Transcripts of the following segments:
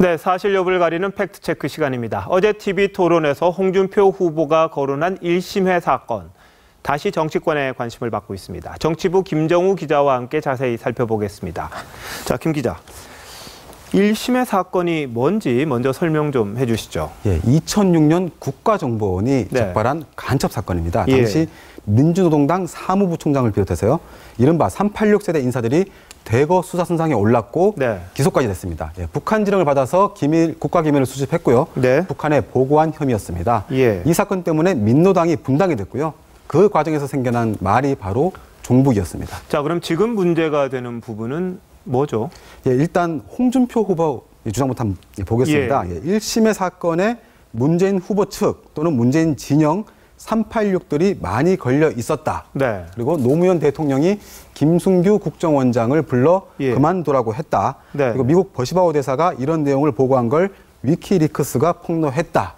네, 사실 여부를 가리는 팩트체크 시간입니다. 어제 TV 토론에서 홍준표 후보가 거론한 1심회 사건. 다시 정치권의 관심을 받고 있습니다. 정치부 김정우 기자와 함께 자세히 살펴보겠습니다. 자, 김 기자. 1심회 사건이 뭔지 먼저 설명 좀 해주시죠. 예, 2006년 국가정보원이 적발한 간첩 사건입니다. 당시 민주노동당 사무부총장을 비롯해서요, 이른바 386 세대 인사들이 대거 수사선상에 올랐고 기소까지 됐습니다. 예, 북한 지령을 받아서 국가기밀을 수집했고요. 북한에 보고한 혐의였습니다. 이 사건 때문에 민노당이 분당이 됐고요. 그 과정에서 생겨난 말이 바로 종북이었습니다. 자, 그럼 지금 문제가 되는 부분은 뭐죠? 예, 일단 홍준표 후보 주장부터 한번 보겠습니다. 1심의 사건에 문재인 후보 측 또는 문재인 진영 386들이 많이 걸려 있었다. 그리고 노무현 대통령이 김순규 국정원장을 불러 그만두라고 했다. 그리고 미국 버시바우 대사가 이런 내용을 보고한 걸 위키리크스가 폭로했다.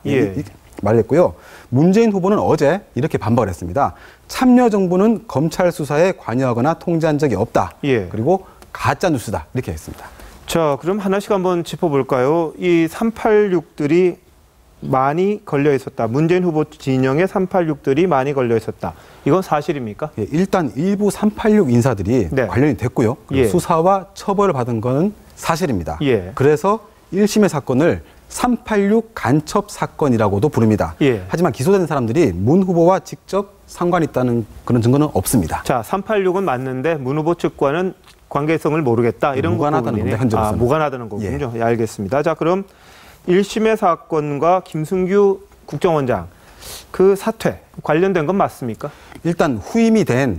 말했고요. 문재인 후보는 어제 이렇게 반박을 했습니다. 참여정부는 검찰 수사에 관여하거나 통제한 적이 없다. 그리고 가짜 뉴스다. 이렇게 했습니다. 자, 그럼 하나씩 한번 짚어볼까요? 이 386들이 많이 걸려 있었다. 문재인 후보 진영의 386들이 많이 걸려 있었다. 이건 사실입니까? 예, 일단 일부 386 인사들이 관련이 됐고요. 그리고 수사와 처벌을 받은 건 사실입니다. 그래서 1심의 사건을 386 간첩 사건이라고도 부릅니다. 하지만 기소된 사람들이 문 후보와 직접 상관이 있다는 그런 증거는 없습니다. 자, 386은 맞는데 문 후보 측과는 관계성을 모르겠다. 이런 무관하다는 건데 현재로서는. 무관하다는 거군요. 알겠습니다. 자, 그럼 1심의 사건과 김순규 국정원장 그 사퇴 관련된 건 맞습니까? 일단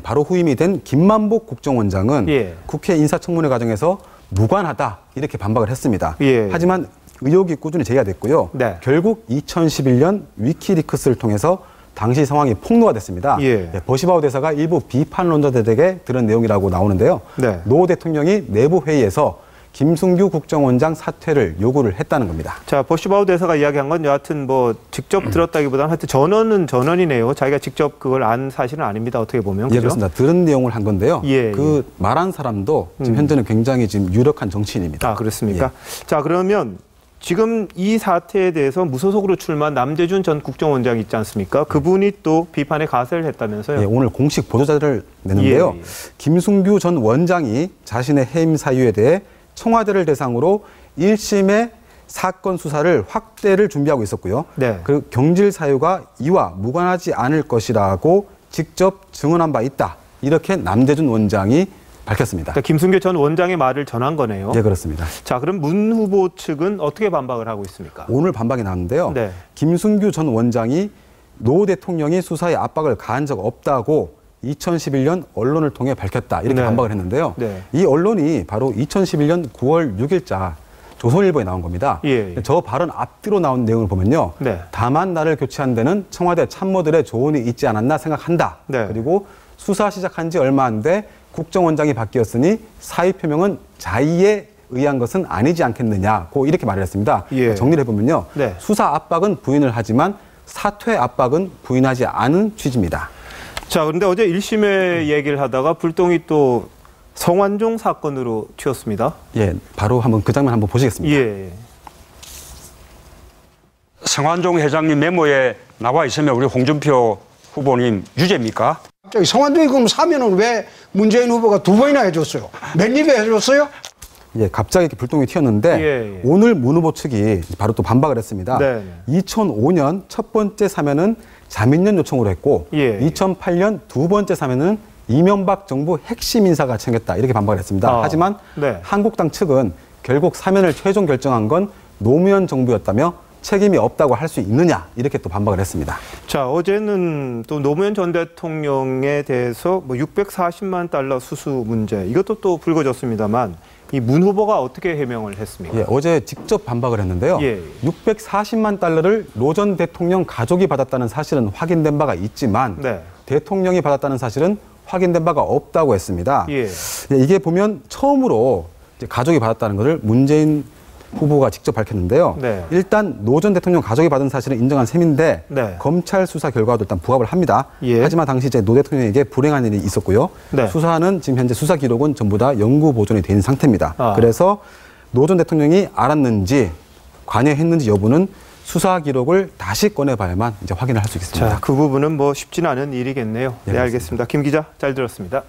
바로 후임이 된 김만복 국정원장은 국회 인사청문회 과정에서 무관하다 이렇게 반박을 했습니다. 하지만 의혹이 꾸준히 제기가 됐고요. 결국 2011년 위키리크스를 통해서 당시 상황이 폭로가 됐습니다. 버시바우 대사가 일부 비판론자들에게 들은 내용이라고 나오는데요. 노 대통령이 내부 회의에서 김순규 국정원장 사퇴를 요구를 했다는 겁니다. 자, 버시바우 대사가 이야기한 건 여하튼 뭐 직접 들었다기보다는 하여튼 전언은 전언이네요. 자기가 직접 그걸 안 사실은 아닙니다. 어떻게 보면. 예, 그렇습니다. 들은 내용을 한 건데요. 그 말한 사람도 지금 현재는 굉장히 지금 유력한 정치인입니다. 아, 그렇습니까? 자, 그러면 지금 이 사태에 대해서 무소속으로 출마한 남재준 전 국정원장 있지 않습니까? 그분이 또 비판에 가세를 했다면서요? 예, 오늘 공식 보도자료를 냈는데요. 김순규 전 원장이 자신의 해임 사유에 대해 청와대를 대상으로 1심의 사건 수사를 확대를 준비하고 있었고요. 그 경질 사유가 이와 무관하지 않을 것이라고 직접 증언한 바 있다. 이렇게 남재준 원장이 밝혔습니다. 그러니까 김순규 전 원장의 말을 전한 거네요. 예, 그렇습니다. 자, 그럼 문 후보 측은 어떻게 반박을 하고 있습니까? 오늘 반박이 나왔는데요. 김순규 전 원장이 노 대통령이 수사에 압박을 가한 적 없다고 2011년 언론을 통해 밝혔다. 이렇게 반박을 했는데요. 이 언론이 바로 2011년 9월 6일자 조선일보에 나온 겁니다. 저 발언 앞뒤로 나온 내용을 보면요. 다만 나를 교체한 데는 청와대 참모들의 조언이 있지 않았나 생각한다. 그리고 수사 시작한 지 얼마 안 돼 국정원장이 바뀌었으니 사의 표명은 자의에 의한 것은 아니지 않겠느냐. 이렇게 말을 했습니다. 정리를 해보면요. 수사 압박은 부인을 하지만 사퇴 압박은 부인하지 않은 취지입니다. 자, 그런데 어제 1심에 얘기를 하다가 불똥이 또 성완종 사건으로 튀었습니다. 예, 바로 그 장면 한번 보시겠습니다. 성완종 회장님 메모에 나와 있으면 우리 홍준표 후보님 유죄입니까? 갑자기 성완종이 그럼 사면은 왜 문재인 후보가 2번이나 해줬어요? 몇 입에 해줬어요? 예, 갑자기 이렇게 불똥이 튀었는데 오늘 문 후보 측이 바로 또 반박을 했습니다. 2005년 첫 번째 사면은 자민련 요청으로 했고 2008년 두 번째 사면은 이명박 정부 핵심 인사가 챙겼다. 이렇게 반박을 했습니다. 하지만 한국당 측은 결국 사면을 최종 결정한 건 노무현 정부였다며 책임이 없다고 할 수 있느냐 이렇게 또 반박을 했습니다. 자, 어제는 또 노무현 전 대통령에 대해서 640만 달러 수수 문제 이것도 또 불거졌습니다만 이 문 후보가 어떻게 해명을 했습니까? 예, 어제 직접 반박을 했는데요. 640만 달러를 노 전 대통령 가족이 받았다는 사실은 확인된 바가 있지만 대통령이 받았다는 사실은 확인된 바가 없다고 했습니다. 이게 보면 처음으로 이제 가족이 받았다는 것을 문재인 후보가 직접 밝혔는데요. 일단 노 전 대통령 가족이 받은 사실은 인정한 셈인데 검찰 수사 결과도 일단 부합을 합니다. 하지만 당시 이제 노 대통령에게 불행한 일이 있었고요. 수사는 지금 현재 수사 기록은 전부 다 영구 보존이 된 상태입니다. 그래서 노 전 대통령이 알았는지 관여했는지 여부는 수사 기록을 다시 꺼내봐야만 이제 확인을 할 수 있겠습니다. 자, 그 부분은 뭐 쉽지는 않은 일이겠네요. 네, 알겠습니다. 김 기자, 잘 들었습니다.